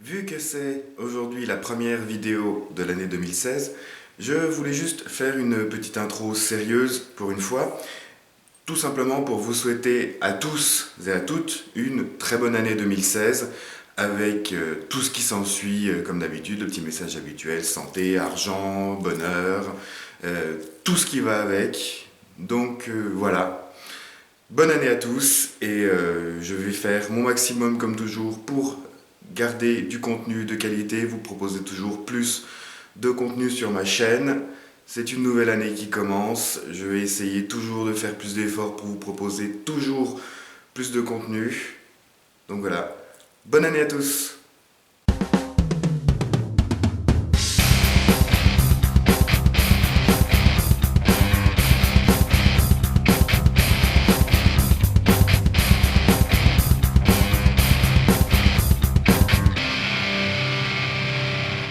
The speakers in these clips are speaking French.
Vu que c'est aujourd'hui la première vidéo de l'année 2016, je voulais juste faire une petite intro sérieuse pour une fois, tout simplement pour vous souhaiter à tous et à toutes une très bonne année 2016 avec tout ce qui s'ensuit comme d'habitude, le petit message habituel, santé, argent, bonheur, tout ce qui va avec. Donc voilà, bonne année à tous et je vais faire mon maximum comme toujours pour garder du contenu de qualité, vous proposer toujours plus de contenu sur ma chaîne. C'est une nouvelle année qui commence, je vais essayer toujours de faire plus d'efforts pour vous proposer toujours plus de contenu. Donc voilà, bonne année à tous.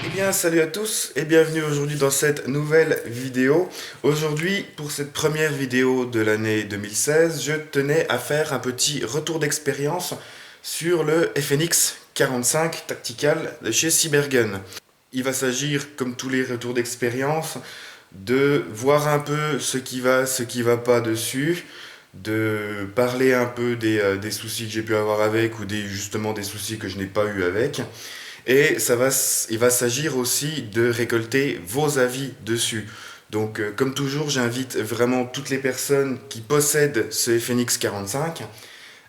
Eh bien, salut à tous et bienvenue aujourd'hui dans cette nouvelle vidéo. Aujourd'hui, pour cette première vidéo de l'année 2016, je tenais à faire un petit retour d'expérience sur le FNX 45 Tactical de chez Cybergun. Il va s'agir, comme tous les retours d'expérience, de voir un peu ce qui va pas dessus, de parler un peu des soucis que j'ai pu avoir avec ou justement des soucis que je n'ai pas eu avec. Et il va s'agir aussi de récolter vos avis dessus. Donc, comme toujours, j'invite vraiment toutes les personnes qui possèdent ce FNX 45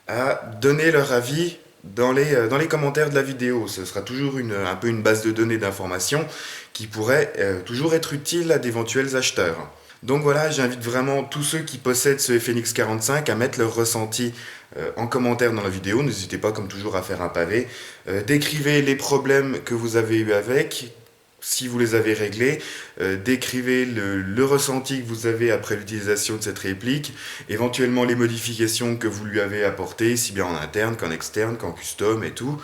à donner leur avis dans les commentaires de la vidéo. Ce sera toujours un peu une base de données d'informations qui pourrait toujours être utile à d'éventuels acheteurs. Donc voilà, j'invite vraiment tous ceux qui possèdent ce FNX 45 à mettre leur ressenti en commentaire dans la vidéo. N'hésitez pas, comme toujours, à faire un pavé. Décrivez les problèmes que vous avez eu avec, si vous les avez réglés. Décrivez le ressenti que vous avez après l'utilisation de cette réplique. Éventuellement les modifications que vous lui avez apportées, si bien en interne qu'en externe, qu'en custom et tout.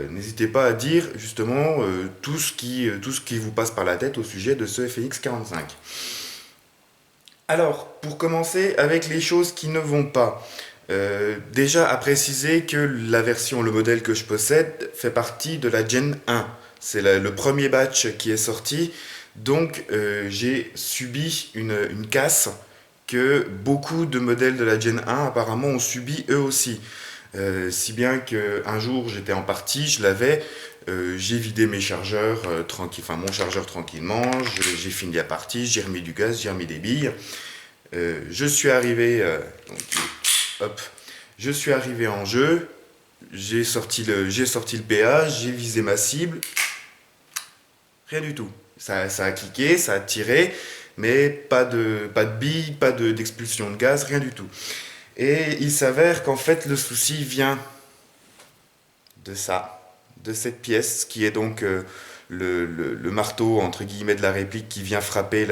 N'hésitez pas à dire justement tout ce qui vous passe par la tête au sujet de ce FNX 45. Alors, pour commencer avec les choses qui ne vont pas. Déjà à préciser que la version, le modèle que je possède fait partie de la Gen 1. C'est le premier batch qui est sorti. Donc j'ai subi une casse que beaucoup de modèles de la Gen 1 apparemment ont subi eux aussi. Si bien qu'un jour j'étais en partie, j'ai vidé mes chargeurs tranquille, enfin mon chargeur tranquillement, j'ai fini la partie, j'ai remis du gaz, j'ai remis des billes. Je suis arrivé, donc, hop, je suis arrivé en jeu, j'ai sorti le péage, j'ai visé ma cible, rien du tout. Ça a cliqué, ça a tiré, mais pas de billes, d'expulsion de gaz, rien du tout. Et il s'avère qu'en fait le souci vient de ça, de cette pièce qui est donc le marteau entre guillemets de la réplique qui vient frapper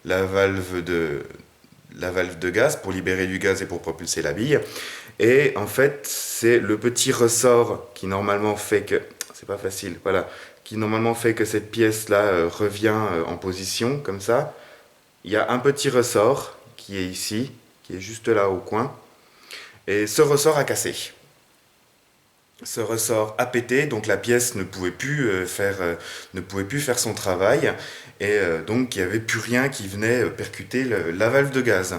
la valve de gaz pour libérer du gaz et pour propulser la bille. Et en fait, c'est le petit ressort qui normalement fait que, c'est pas facile, voilà, qui normalement fait que cette pièce-là revient en position comme ça. Il y a un petit ressort qui est ici, qui est juste là au coin. Et ce ressort a cassé. Ce ressort a pété, donc la pièce ne pouvait plus faire son travail, et donc il n'y avait plus rien qui venait percuter la valve de gaz.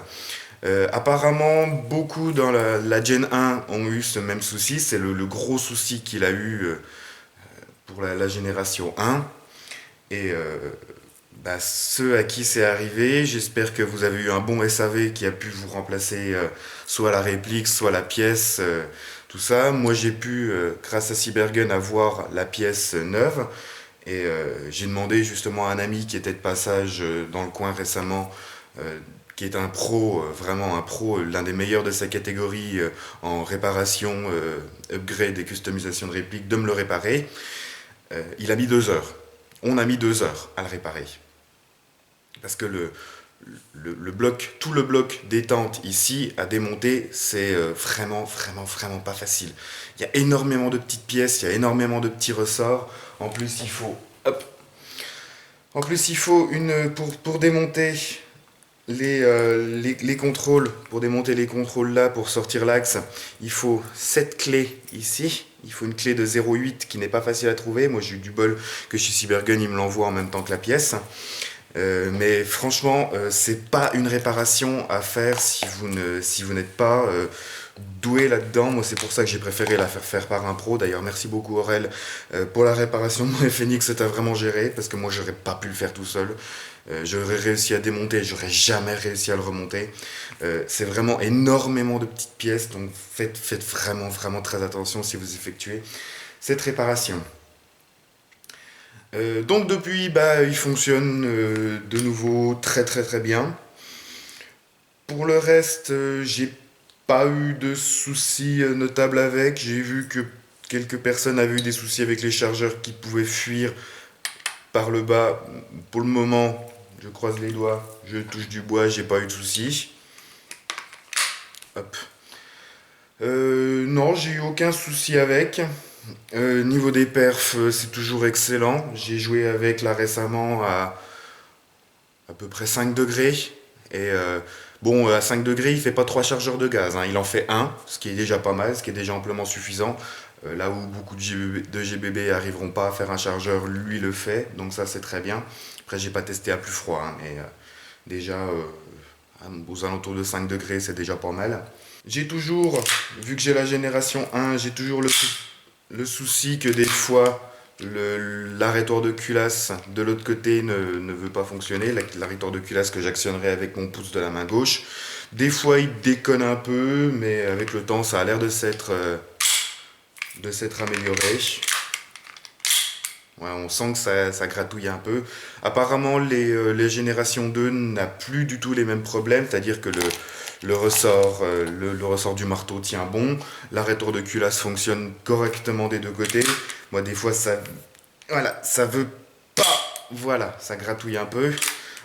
Apparemment, beaucoup dans la Gen 1 ont eu ce même souci, c'est le gros souci qu'il a eu pour la génération 1. Et ceux à qui c'est arrivé, j'espère que vous avez eu un bon SAV qui a pu vous remplacer soit la réplique, soit la pièce, tout ça. Moi j'ai pu, grâce à Cybergun, avoir la pièce neuve. Et j'ai demandé justement à un ami qui était de passage dans le coin récemment, qui est un pro, vraiment un pro, l'un des meilleurs de sa catégorie en réparation, upgrade et customisation de répliques, de me le réparer. Il a mis 2 heures. On a mis 2 heures à le réparer. Parce que tout le bloc détente ici à démonter, c'est vraiment pas facile. Il y a énormément de petites pièces, il y a énormément de petits ressorts. En plus, il faut, hop, en plus, il faut pour démonter Les contrôles, pour démonter les contrôles là, pour sortir l'axe, il faut cette clé ici. Il faut une clé de 0,8 qui n'est pas facile à trouver. Moi j'ai eu du bol que chez Cybergun il me l'envoie en même temps que la pièce. Mais franchement, c'est pas une réparation à faire si vous n'êtes pas doué là-dedans. Moi, c'est pour ça que j'ai préféré la faire faire par un pro. D'ailleurs, merci beaucoup Aurel pour la réparation de mon Phoenix. T'as vraiment géré parce que moi, j'aurais pas pu le faire tout seul. J'aurais réussi à démonter, j'aurais jamais réussi à le remonter. C'est vraiment énormément de petites pièces, donc faites vraiment, vraiment très attention si vous effectuez cette réparation. Donc depuis, bah, il fonctionne de nouveau très très très bien. Pour le reste, j'ai pas eu de soucis notables avec. J'ai vu que quelques personnes avaient eu des soucis avec les chargeurs qui pouvaient fuir par le bas. Pour le moment, je croise les doigts, je touche du bois, j'ai pas eu de soucis. Hop. Non, j'ai eu aucun souci avec. Niveau des perfs, c'est toujours excellent. J'ai joué avec là récemment à peu près 5 degrés. Et bon, à 5 degrés, il fait pas 3 chargeurs de gaz, hein. Il en fait un, ce qui est déjà pas mal, ce qui est déjà amplement suffisant. Là où beaucoup de GBB arriveront pas à faire un chargeur, lui le fait. Donc ça, c'est très bien. Après, j'ai pas testé à plus froid, hein, mais déjà aux alentours de 5 degrés, c'est déjà pas mal. J'ai toujours, vu que j'ai la génération 1, j'ai toujours le souci que des fois l'arrêtoire de culasse de l'autre côté ne veut pas fonctionner, l'arrêtoire de culasse que j'actionnerai avec mon pouce de la main gauche. Des fois il déconne un peu, mais avec le temps ça a l'air de s'être amélioré. Ouais, on sent que ça gratouille un peu. Apparemment, les générations 2 n'a plus du tout les mêmes problèmes, c'est-à-dire que le ressort du marteau tient bon, l'arrêteur de culasse fonctionne correctement des deux côtés. Moi, des fois, voilà, ça veut pas, voilà, ça gratouille un peu,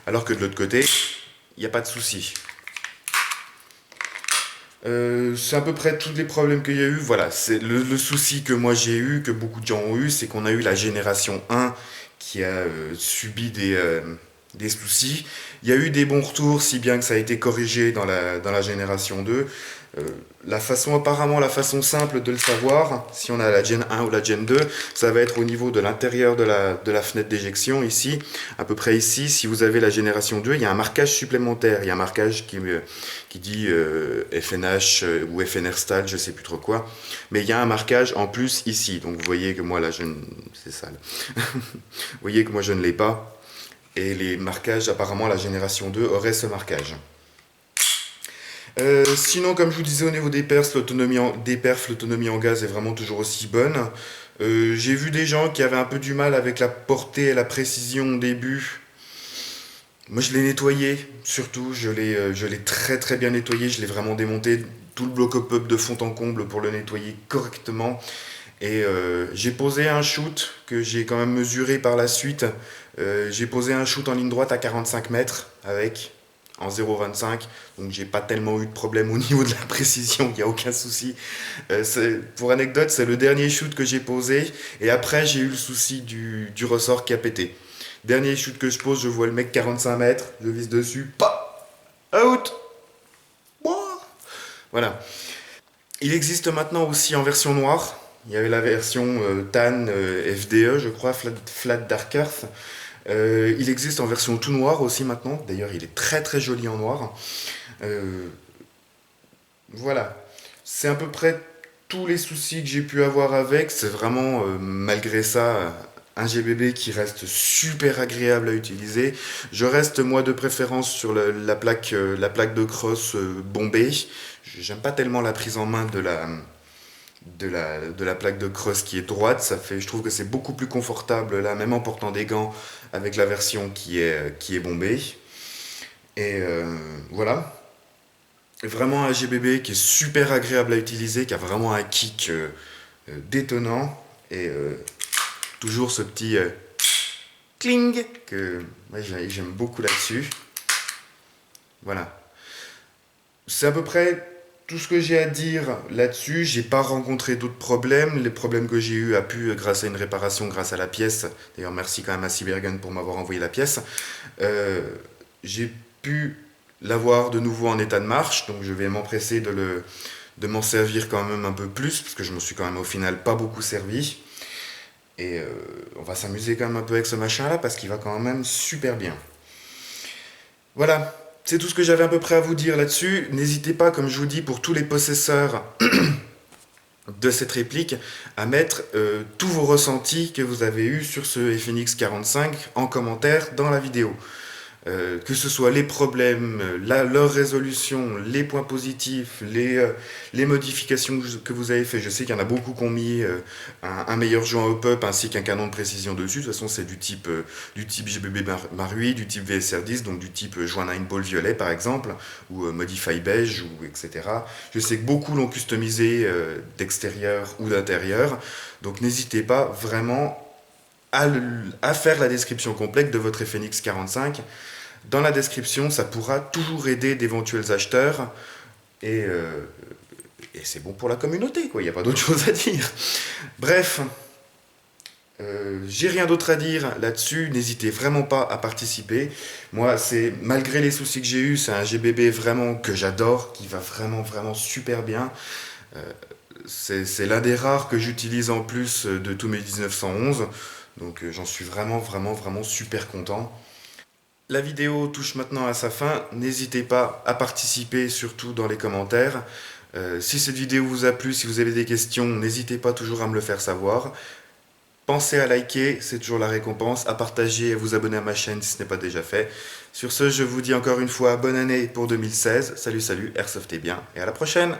alors que de l'autre côté, il n'y a pas de souci. C'est à peu près tous les problèmes qu'il y a eu. Voilà, c'est le souci que moi j'ai eu, que beaucoup de gens ont eu, c'est qu'on a eu la génération 1 qui a subi des soucis. Il y a eu des bons retours, si bien que ça a été corrigé dans la génération 2. Euh, apparemment, la façon simple de le savoir, si on a la Gen 1 ou la Gen 2, ça va être au niveau de l'intérieur de la fenêtre d'éjection, ici, à peu près ici. Si vous avez la génération 2, il y a un marquage supplémentaire. Il y a un marquage qui dit FNH ou FNR Style, je sais plus trop quoi. Mais il y a un marquage en plus ici. Donc vous voyez que moi, là, c'est sale. Vous voyez que moi, je ne l'ai pas. Et les marquages, apparemment, la génération 2 aurait ce marquage. Sinon, comme je vous disais, au niveau des perfs, l'autonomie en gaz est vraiment toujours aussi bonne. J'ai vu des gens qui avaient un peu du mal avec la portée et la précision au début. Moi, je l'ai nettoyé, surtout, je l'ai très très bien nettoyé, je l'ai vraiment démonté, tout le bloc-up de fond en comble pour le nettoyer correctement. Et j'ai posé un shoot que j'ai quand même mesuré par la suite. J'ai posé un shoot en ligne droite à 45 mètres avec en 0,25. Donc j'ai pas tellement eu de problème au niveau de la précision, il n'y a aucun souci. Pour anecdote, c'est le dernier shoot que j'ai posé. Et après, j'ai eu le souci du ressort qui a pété. Dernier shoot que je pose, je vois le mec 45 mètres, je vise dessus, pas out. Voilà. Il existe maintenant aussi en version noire. Il y avait la version TAN FDE, je crois, Flat Dark Earth. Il existe en version tout noir aussi maintenant. D'ailleurs, il est très très joli en noir. Euh, voilà. C'est à peu près tous les soucis que j'ai pu avoir avec. C'est vraiment, malgré ça, un GBB qui reste super agréable à utiliser. Je reste moi de préférence sur la plaque de cross bombée. J'aime pas tellement la prise en main de la plaque de cross qui est droite. Je trouve que c'est beaucoup plus confortable là, même en portant des gants, avec la version qui est bombée. Et voilà. Vraiment un GBB qui est super agréable à utiliser, qui a vraiment un kick détonnant. Et toujours ce petit cling que moi, j'aime beaucoup là-dessus. Voilà. C'est à peu près tout ce que j'ai à dire là-dessus. J'ai pas rencontré d'autres problèmes. Les problèmes que j'ai eu a pu, grâce à une réparation, grâce à la pièce. D'ailleurs, merci quand même à Cybergun pour m'avoir envoyé la pièce. J'ai pu l'avoir de nouveau en état de marche, donc je vais m'empresser de m'en servir quand même un peu plus, parce que je me suis quand même au final pas beaucoup servi. Et on va s'amuser quand même un peu avec ce machin-là, parce qu'il va quand même super bien. Voilà, c'est tout ce que j'avais à peu près à vous dire là-dessus. N'hésitez pas, comme je vous dis, pour tous les possesseurs de cette réplique, à mettre tous vos ressentis que vous avez eus sur ce FNX 45 en commentaire dans la vidéo. Que ce soit les problèmes, leur résolution, les points positifs, les modifications que vous avez fait. Je sais qu'il y en a beaucoup qui ont mis un meilleur joint hop-up ainsi qu'un canon de précision dessus. De toute façon, c'est du type GBB Marui, du type VSR10, donc du type joint 9 ball violet par exemple, ou Modify beige, ou etc. Je sais que beaucoup l'ont customisé d'extérieur ou d'intérieur. Donc n'hésitez pas vraiment à faire la description complète de votre FNX 45. Dans la description, ça pourra toujours aider d'éventuels acheteurs. Et, euh, et c'est bon pour la communauté, quoi. Il n'y a pas d'autre chose à dire. Bref, j'ai rien d'autre à dire là-dessus. N'hésitez vraiment pas à participer. Moi, c'est malgré les soucis que j'ai eus, c'est un GBB vraiment que j'adore, qui va vraiment, vraiment super bien. Euh, c'est l'un des rares que j'utilise en plus de tous mes 1911. Donc j'en suis vraiment, vraiment, vraiment super content. La vidéo touche maintenant à sa fin. N'hésitez pas à participer, surtout dans les commentaires. Si cette vidéo vous a plu, si vous avez des questions, n'hésitez pas toujours à me le faire savoir. Pensez à liker, c'est toujours la récompense, à partager et à vous abonner à ma chaîne si ce n'est pas déjà fait. Sur ce, je vous dis encore une fois bonne année pour 2016. Salut, salut, Airsoft est bien et à la prochaine!